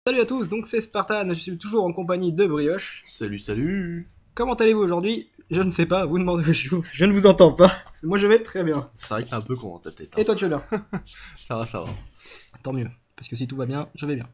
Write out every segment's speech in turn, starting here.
Salut à tous, donc c'est Spartan, je suis toujours en compagnie de Brioche. Salut, salut. Comment allez-vous aujourd'hui? Je ne sais pas, vous demandez, je ne vous entends pas. Moi je vais très bien. C'est vrai que t'es un peu con ta tête. Et toi tu es bien? Ça va, ça va. Tant mieux, parce que si tout va bien, je vais bien.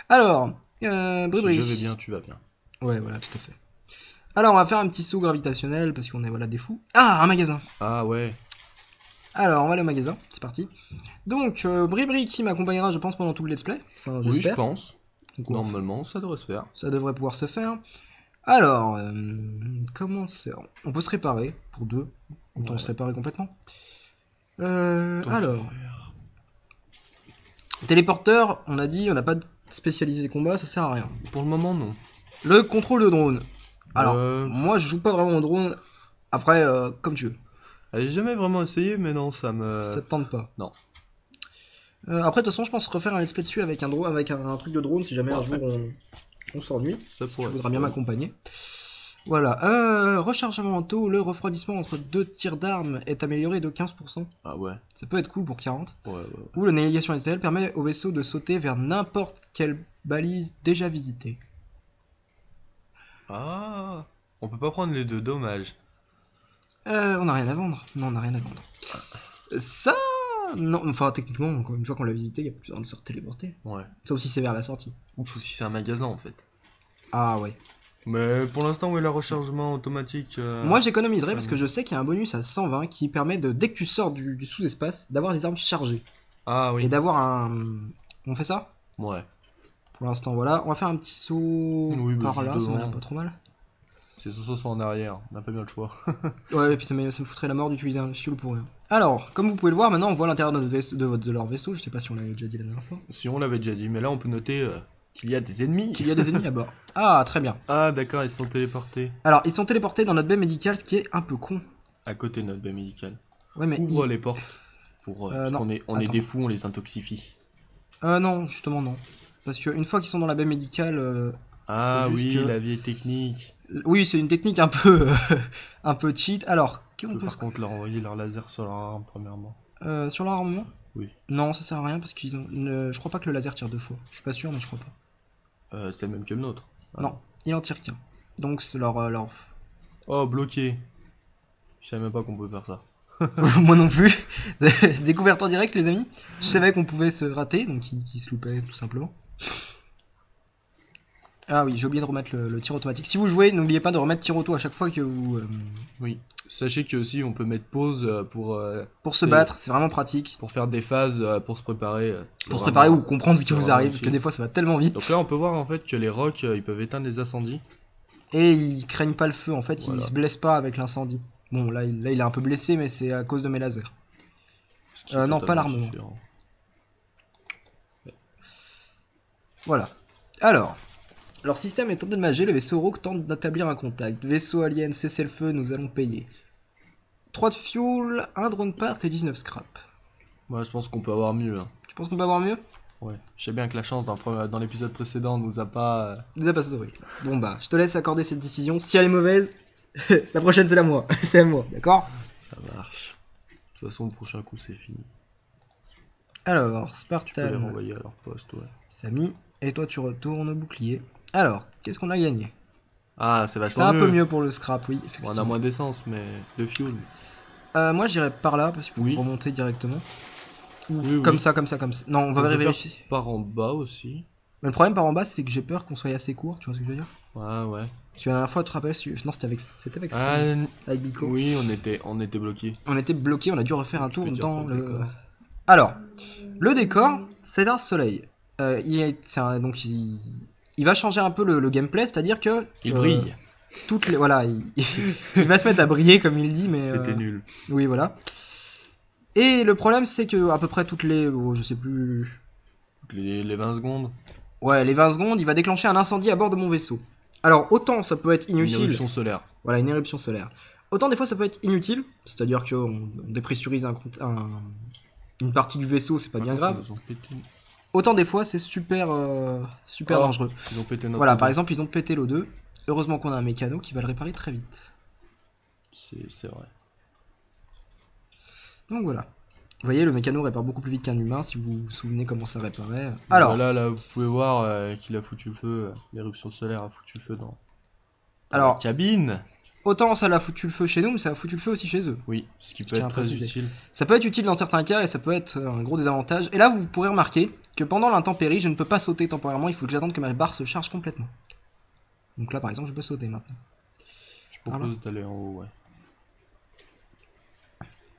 Alors, Si Bribri. je vais bien, tu vas bien. Ouais, voilà, tout à fait. Alors on va faire un petit saut gravitationnel, parce qu'on est voilà des fous. Ah, un magasin. Ah ouais. Alors on va aller au magasin, c'est parti. Donc, Bribri qui m'accompagnera je pense pendant tout le let's play. Enfin, Oui, je j'espère. pense. Donc, Normalement, ça devrait se faire. ça devrait pouvoir se faire. Alors, comment c'est... On peut se réparer pour deux. Autant se réparer complètement. Alors, téléporteur, on a dit, on n'a pas spécialisé combat, ça sert à rien. Pour le moment, non. Le contrôle de drone. Alors, moi je joue pas vraiment au drone. Après, comme tu veux. J'ai jamais vraiment essayé, mais non, ça me... Ça te tente pas. Non. Après, de toute façon, je pense refaire un let's play dessus avec un drone, avec un truc de drone, si jamais un jour on s'ennuie. Ça pourrait. Tu voudras bien m'accompagner. Voilà. Rechargement en taux, le refroidissement entre deux tirs d'armes est amélioré de 15%. Ah ouais. Ça peut être cool pour 40. Ouais. Ou la navigation STL permet au vaisseau de sauter vers n'importe quelle balise déjà visitée. Ah. On peut pas prendre les deux, dommage. On n'a rien à vendre. Non, on n'a rien à vendre. Ça... Non, enfin techniquement, une fois qu'on l'a visité, il n'y a plus besoin de se téléporter. Ouais. Sauf si c'est vers la sortie. Ouf, si c'est un magasin en fait. Ah ouais. Mais pour l'instant, ouais, le rechargement automatique... Moi j'économiserais parce que je sais qu'il y a un bonus à 120 qui permet de, dès que tu sors du sous-espace, d'avoir les armes chargées. Ah oui. Et d'avoir un... On fait ça? Ouais. Pour l'instant, voilà. On va faire un petit saut Oui, bah, par là, ça m'a l'air devant. pas trop mal. C'est soit en arrière, on n'a pas bien le choix. Ouais, et puis ça me foutrait la mort d'utiliser un fuel pour rien. Alors, comme vous pouvez le voir, maintenant on voit l'intérieur de leur vaisseau. Je sais pas si on l'avait déjà dit la dernière fois. Si on l'avait déjà dit, mais là on peut noter qu'il y a des ennemis. Qu'il y a des ennemis à bord. Ah, très bien. Ah d'accord, ils sont téléportés. Alors, ils sont téléportés dans notre baie médicale, ce qui est un peu con. À côté de notre baie médicale. Ouais, mais. Ouvre les portes. Parce non. qu'on est des fous, on les intoxifie. Non, justement non. Parce qu'une fois qu'ils sont dans la baie médicale. Ah oui, la vieille technique. Oui, c'est une technique un peu un peu cheat. Alors, on peut par contre leur envoyer leur laser sur leur arme premièrement. Sur leur armement? Oui. Non, ça sert à rien parce qu'ils ont. Je crois pas que le laser tire deux fois. Je suis pas sûr, mais je crois pas. C'est le même que le nôtre. Ah. Non, il en tire qu'un. Donc c'est leur. Oh, bloqué. Je savais même pas qu'on pouvait faire ça. Moi non plus. Découverte en direct, les amis. Je savais qu'on pouvait se rater, donc qui se loupait tout simplement. Ah oui, j'ai oublié de remettre le tir automatique. Si vous jouez, n'oubliez pas de remettre tir auto à chaque fois que vous... Oui. Sachez que aussi on peut mettre pause pour se battre, c'est vraiment pratique. Pour faire des phases, pour se préparer. Pour se préparer ou comprendre ce qui vous arrive, parce que des fois ça va tellement vite. Donc là on peut voir en fait que les rocs, ils peuvent éteindre les incendies. Et ils craignent pas le feu, en fait, voilà. Ils se blessent pas avec l'incendie. Bon, là il est un peu blessé, mais c'est à cause de mes lasers. Non, pas l'armement. Ouais. Voilà. Alors... Leur système est endommagé, le vaisseau Rogue tente d'établir un contact. Vaisseau alien, cessez le feu, nous allons payer. 3 de fuel, 1 drone part et 19 scrap. Moi je pense qu'on peut avoir mieux. Hein. Tu penses qu'on peut avoir mieux? Ouais. Je sais bien que la chance dans l'épisode précédent nous a pas... Nous a pas sauvé. Bon bah, je te laisse accorder cette décision. Si elle est mauvaise, la prochaine c'est la moi. C'est à moi, d'accord? Ça marche. De toute façon le prochain coup c'est fini. Alors, Spartan. Tu peux les renvoyer à leur poste, ouais. Samy, et toi tu retournes au bouclier. Alors, qu'est-ce qu'on a gagné? Ah, c'est vachement mieux. C'est un peu mieux pour le scrap, oui. Bon, on a moins d'essence, mais le fuel. Moi j'irai par là, parce qu'on peut remonter directement. Oui, comme ça. Non, on va vérifier. Par en bas aussi. Mais le problème par en bas, c'est que j'ai peur qu'on soit assez court, tu vois ce que je veux dire? Ouais. Parce que la dernière fois, tu te rappelles, non, c'était avec avec Bico. Oui, on était bloqués. On était bloqués, on a dû refaire un tour dans le... Alors, le décor, c'est un soleil. Donc il va changer un peu le gameplay, c'est-à-dire que... Il brille. Toutes les... Voilà, il va se mettre à briller, comme il dit, mais... C'était nul. Oui, voilà. Et le problème, c'est que à peu près toutes les... je sais plus... Les 20 secondes. Ouais, les 20 secondes, il va déclencher un incendie à bord de mon vaisseau. Alors, autant ça peut être inutile... Une éruption solaire. Voilà, une éruption solaire. Autant des fois ça peut être inutile, c'est-à-dire qu'on dépressurise une partie du vaisseau, c'est pas bien grave. Autant des fois c'est super dangereux. Ils ont pété notre voilà, par exemple, ils ont pété l'O2. Heureusement qu'on a un mécano qui va le réparer très vite. C'est vrai. Donc voilà. Vous voyez, le mécano répare beaucoup plus vite qu'un humain, si vous vous souvenez comment ça réparait. Alors, Voilà, là, vous pouvez voir qu'il a foutu le feu. L'éruption solaire a foutu le feu dans la alors cabine. autant ça l'a foutu le feu chez nous, mais ça a foutu le feu aussi chez eux. Oui, ce qui peut tiens être à très préciser. utile. Ça peut être utile dans certains cas et ça peut être un gros désavantage. Et là, vous pourrez remarquer que pendant l'intempérie, je ne peux pas sauter temporairement, il faut que j'attende que ma barre se charge complètement. Donc là, par exemple, je peux sauter maintenant. Je propose d'aller en haut, ouais.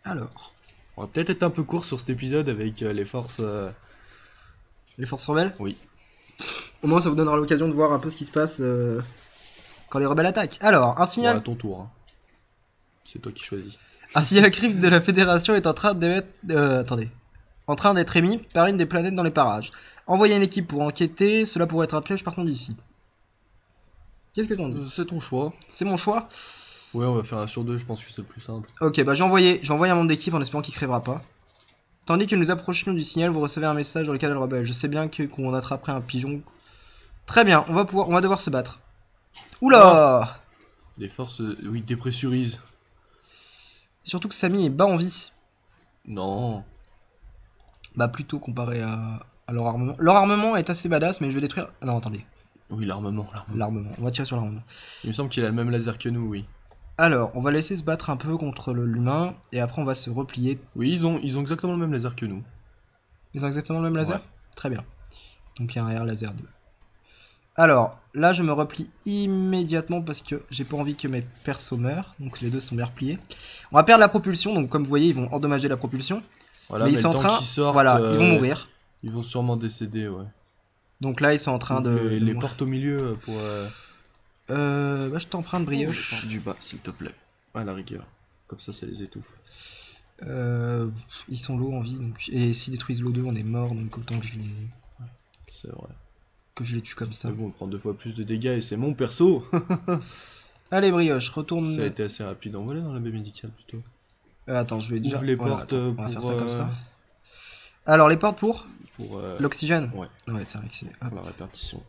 Alors, On va peut-être être un peu court sur cet épisode avec les forces. les forces rebelles. Oui. Au moins, ça vous donnera l'occasion de voir un peu ce qui se passe quand les rebelles attaquent. Alors, un Ouais, signal... à ton tour. Hein. C'est toi qui choisis. Un signal crypte de la Fédération est en train d'être... En train d'être émis par une des planètes dans les parages. Envoyer une équipe pour enquêter, cela pourrait être un piège, partons d'ici. Qu'est-ce que t'en dis? C'est ton choix. C'est mon choix. Ouais, on va faire un sur deux, je pense que c'est le plus simple. Ok, bah j'ai envoyé un membre d'équipe en espérant qu'il crèvera pas. Tandis que nous approchions du signal, vous recevez un message dans le canal rebelle. Je sais bien qu'on attraperait un pigeon. Très bien, on va devoir se battre. Oula! Les forces, oui, dépressurisent. Surtout que Samy est bas en vie. Non. Bah plutôt comparé à leur armement. Leur armement est assez badass, mais je vais détruire... Ah non, attendez. Oui, l'armement. L'armement, on va tirer sur l'armement. Il me semble qu'il a le même laser que nous, oui. Alors, on va laisser se battre un peu contre l'humain, et après on va se replier. Oui, ils ont exactement le même laser que nous. Ils ont exactement le même laser? Ouais. Très bien. Donc il y a un air laser 2. Alors, là je me replie immédiatement parce que j'ai pas envie que mes persos meurent. Donc les deux sont bien repliés. On va perdre la propulsion, donc comme vous voyez, ils vont endommager la propulsion. Voilà, mais ils le sont en temps train... qu'ils sortent, Voilà, ils vont mourir. Ils vont sûrement décéder, ouais. Donc là, ils sont en train de... Les portes au milieu pour... Bah je t'emprunte brioche. du bas, s'il te plaît. À la rigueur. Comme ça les étouffe. Ils sont low en vie, donc... et s'ils détruisent l'eau 2, on est mort, donc autant que C'est vrai. je les tue comme ça. Mais bon, on prend 2 fois plus de dégâts et c'est mon perso. Allez brioche, retourne... Ça a été assez rapide en volet dans la baie médicale plutôt. Attends, je vais déjà... Ouvre les voilà, portes attends, on pour... va faire ça comme ça. Alors, les portes pour l'oxygène. Ouais, Ouais, c'est vrai que c'est... pour la répartition.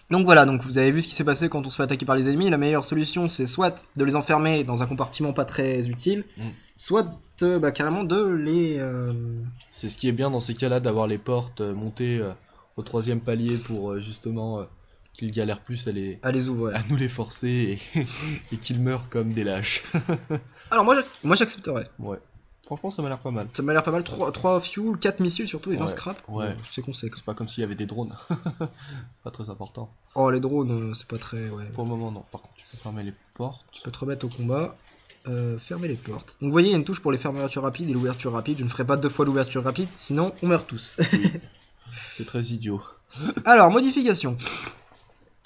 Donc voilà, donc vous avez vu ce qui s'est passé quand on se fait attaquer par les ennemis. La meilleure solution, c'est soit de les enfermer dans un compartiment pas très utile, soit carrément de les... C'est ce qui est bien dans ces cas-là, d'avoir les portes montées au 3e palier pour justement qu'ils galèrent plus à les ouvrir. à nous les forcer et qu'ils meurent comme des lâches. Alors moi j'accepterais. Ouais. Franchement, ça m'a l'air pas mal. Ça m'a l'air pas mal. 3 fuel, 4 missiles surtout et 20 scrap. Ouais. C'est conséquent. C'est pas comme s'il y avait des drones. Pas très important. Oh, les drones, c'est pas très... Ouais. Pour le moment, non. Par contre, tu peux fermer les portes. Tu peux te remettre au combat. Fermer les portes. Donc vous voyez, il y a une touche pour les fermetures rapides et l'ouverture rapide. Je ne ferai pas 2 fois l'ouverture rapide, sinon on meurt tous. Oui. C'est très idiot. Alors, modification.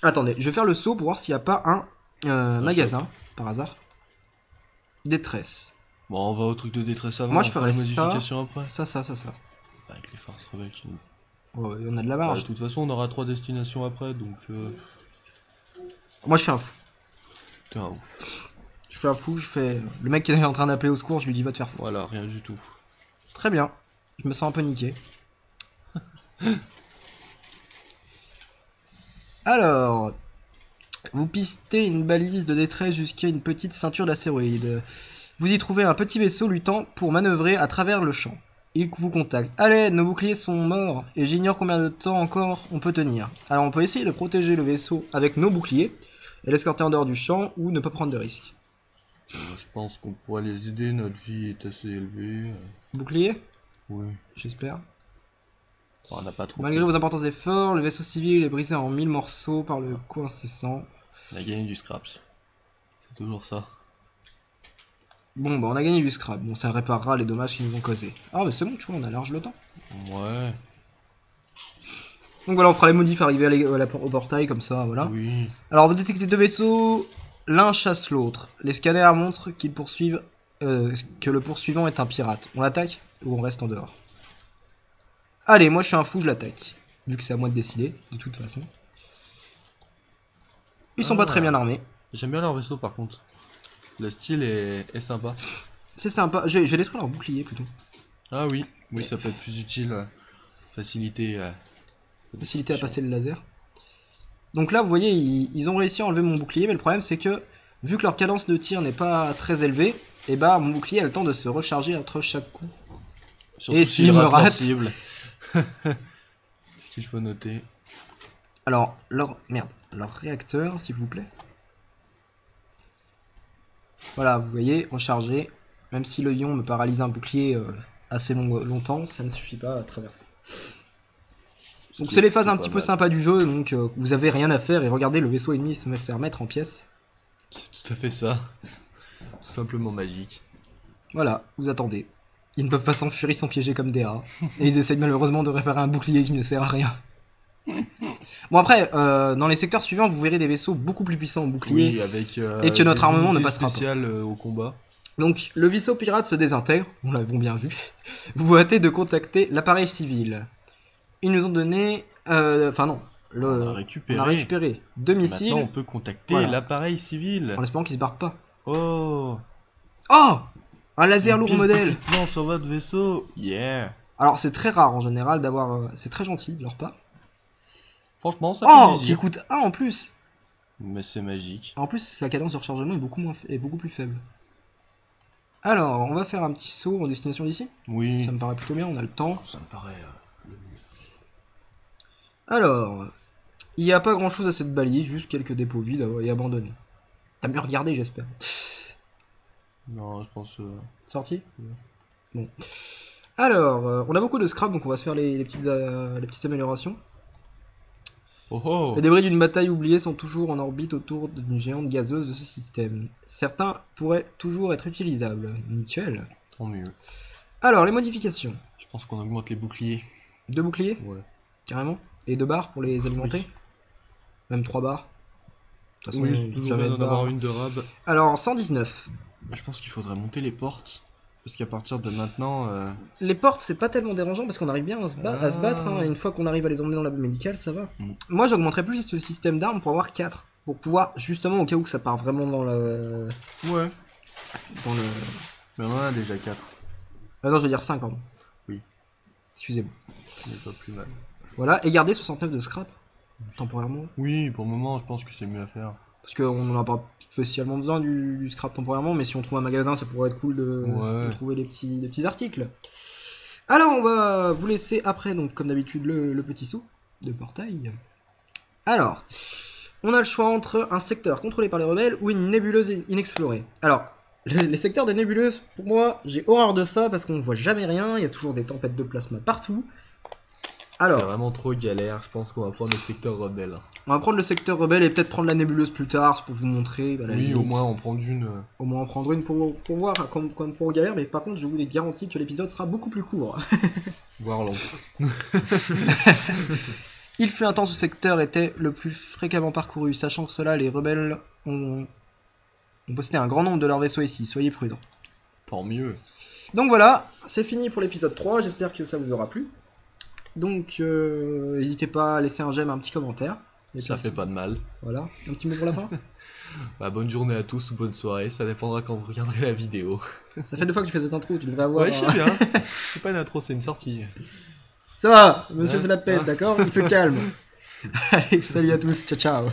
Attendez, je vais faire le saut pour voir s'il n'y a pas un magasin, par hasard. Détresse. Bon, on va au truc de détresse avant. Moi, je on fera ferais la ça. modification après. Ça. Avec les forces rebelles qui nous... Ouais, on a de la Bah, marge. de toute façon, on aura 3 destinations après, donc... Moi, je fais un fou. T'es un ouf. Je fais un fou, je fais... Le mec qui est en train d'appeler au secours, je lui dis va te faire fou. Voilà, rien du tout. Très bien. Je me sens un peu niqué. Alors... Vous pistez une balise de détresse jusqu'à une petite ceinture d'astéroïdes. Vous y trouvez un petit vaisseau luttant pour manœuvrer à travers le champ. Il vous contacte. À l'aide, nos boucliers sont morts et j'ignore combien de temps encore on peut tenir. Alors on peut essayer de protéger le vaisseau avec nos boucliers et l'escorter en dehors du champ ou ne pas prendre de risques. Je pense qu'on pourrait les aider, notre vie est assez élevée. Bouclier? Oui. J'espère. On n'a pas trop... Malgré vos importants efforts, le vaisseau civil est brisé en 1000 morceaux par le coup incessant. On a gagné du scraps. C'est toujours ça. Bon, bah on a gagné du scrap. Bon, ça réparera les dommages qu'ils nous ont causés. Ah, mais c'est bon, tu vois, on a large le temps. Ouais. Donc voilà, on fera les modifs arriver au portail, comme ça, voilà. Oui. Alors, vous détectez 2 vaisseaux, l'un chasse l'autre. Les scanners montrent qu'ils poursuivent, que le poursuivant est un pirate. On l'attaque ou on reste en dehors? Allez, moi je suis un fou, je l'attaque. Vu que c'est à moi de décider, de toute façon. Ils sont pas très bien armés. J'aime bien leur vaisseau par contre. Le style est sympa. C'est sympa. J'ai détruit leur bouclier plutôt. Ah oui, oui, ça peut être plus utile. Facilité. Facilité à passer le laser. Donc là, vous voyez, ils ont réussi à enlever mon bouclier, mais le problème c'est que Vu que leur cadence de tir n'est pas très élevée, et bah mon bouclier a le temps de se recharger entre chaque coup. Surtout Et s'il me leur rate. cible. Ce qu'il faut noter. Alors, leur réacteur, s'il vous plaît. Voilà, vous voyez, rechargé. Même si le ion me paralyse un bouclier assez longtemps, ça ne suffit pas à traverser. Donc c'est les phases un petit peu sympas du jeu, donc vous avez rien à faire et regardez le vaisseau ennemi se faire mettre en pièces. C'est tout à fait ça. Tout simplement magique. Voilà, vous attendez. Ils ne peuvent pas s'enfuir, ils sont piégés comme des rats. Et ils essayent malheureusement de réparer un bouclier qui ne sert à rien. Bon après, dans les secteurs suivants, vous verrez des vaisseaux beaucoup plus puissants en bouclier. Oui, avec et que notre armement ne passera pas. Au combat. Donc le vaisseau pirate se désintègre, on l'avons bien vu. Vous vous hâtez de contacter l'appareil civil. Ils nous ont donné... Enfin non, On a récupéré 2 missiles. Maintenant on peut contacter l'appareil civil. En espérant qu'il se barre pas. Oh, un laser lourd modèle. Non, sur votre vaisseau. Yeah. Alors c'est très rare en général d'avoir... c'est très gentil de leur part. Franchement, ça fait plaisir. Qui coûte 1 en plus. Mais c'est magique. En plus, sa cadence de rechargement est beaucoup plus faible. Alors, on va faire un petit saut en destination d'ici. Oui. Ça me paraît plutôt bien, on a le temps. Ça me paraît le mieux. Alors, il n'y a pas grand chose à cette balise, juste quelques dépôts vides et abandonnés. T'as bien regardé, j'espère. Non, je pense... Sorti ? Bon. Alors, on a beaucoup de scrap, donc on va se faire les petites améliorations. Oh. Les débris d'une bataille oubliée sont toujours en orbite autour d'une géante gazeuse de ce système. Certains pourraient toujours être utilisables. Nickel. Tant mieux. Alors, les modifications. Je pense qu'on augmente les boucliers. 2 boucliers ? Ouais. Carrément. Et 2 barres pour les alimenter ? Oui. Même 3 barres. De toute façon, Oui, c'est toujours bien d'en avoir une de rab. Alors, 119. Je pense qu'il faudrait monter les portes. Parce qu'à partir de maintenant... Les portes, c'est pas tellement dérangeant parce qu'on arrive bien à se battre. Hein. Une fois qu'on arrive à les emmener dans la médicale, ça va. Moi, j'augmenterais plus ce système d'armes pour avoir 4. Pour pouvoir, justement, au cas où que ça part vraiment dans le... Ouais. Dans le... Mais on en a déjà 4. Ah non, je veux dire 5, pardon. Oui. Excusez-moi. Ce n'est pas plus mal. Voilà, et garder 69 de scrap, temporairement. Oui, pour le moment, je pense que c'est mieux à faire. Parce qu'on n'en a pas spécialement besoin du scrap temporairement, mais si on trouve un magasin, ça pourrait être cool de trouver les petits articles. Alors, on va vous laisser après, donc comme d'habitude, le petit saut de portail. Alors, on a le choix entre un secteur contrôlé par les rebelles ou une nébuleuse inexplorée. Alors, les secteurs des nébuleuses, pour moi, j'ai horreur de ça parce qu'on ne voit jamais rien, il y a toujours des tempêtes de plasma partout. Alors, c'est vraiment trop galère, je pense qu'on va prendre le secteur rebelle. On va prendre le secteur rebelle et peut-être prendre la nébuleuse plus tard pour vous montrer. Oui, au moins en prendre une. Au moins en prendre une pour voir, comme pour galère, mais par contre je vous garantis que l'épisode sera beaucoup plus court. Voire long. Il fut un temps où ce secteur était le plus fréquemment parcouru. Sachant que cela, les rebelles ont possédé un grand nombre de leurs vaisseaux ici, soyez prudents. Tant mieux. Donc voilà, c'est fini pour l'épisode 3, j'espère que ça vous aura plu. Donc n'hésitez pas à laisser un j'aime, un petit commentaire. Et ça fait pas de mal. Voilà, un petit mot pour la fin. Bah, bonne journée à tous ou bonne soirée, ça dépendra quand vous regarderez la vidéo. Ça fait 2 fois que tu fais cette intro, tu devrais avoir... Ouais, je sais bien. C'est pas une intro, c'est une sortie. Ça va, monsieur se la pète, d'accord? Il se calme. Allez, salut à tous, ciao ciao.